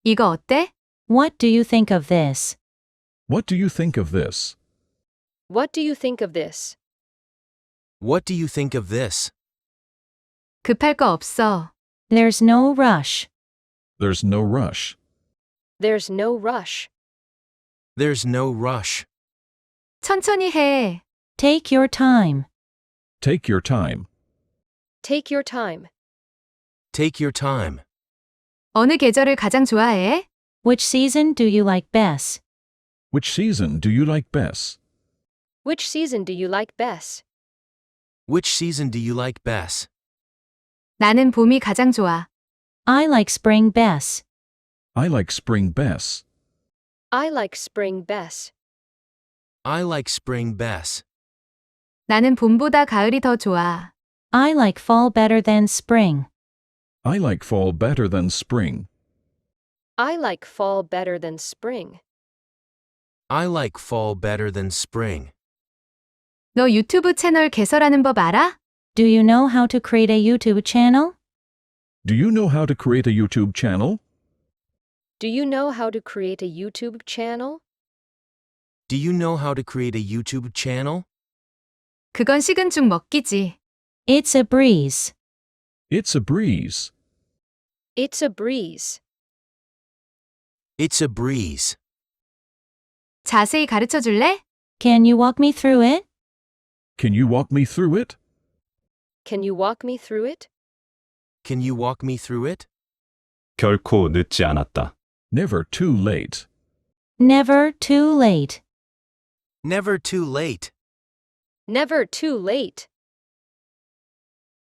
이거 어때? What do you think of this? What do you think of this? What do you think of this? What do you think of this? 급할 거 없어. There's no rush. There's no rush. There's no rush. There's no rush. 천천히 해. Take your time. Take your time. Take your time. Take your time. 어느 계절을 가장 좋아해? Which season do you like best? Which season do you like best? Which season do you like best? Which season do you like best? 나는 봄이 가장 좋아. I like spring best. I like spring best. I like spring best. I like spring best. 나는 봄보다 가을이 더 좋아. I like fall better than spring. I like fall better than spring. I like fall better than spring. I like fall better than spring. 너 유튜브 채널 개설하는 법 알아? Do you know how to create a YouTube channel? Do you know how to create a YouTube channel? Do you know how to create a YouTube channel? Do you know how to create a YouTube channel? 그건 식은 죽 먹기지. It's a breeze. It's a breeze. It's a breeze. It's a breeze. 자세히 가르쳐 줄래? Can you walk me through it? Can you walk me through it? Can you walk me through it? Can you walk me through it? 결코 늦지 않았다. Never too late. Never too late. Never too late. Never too late.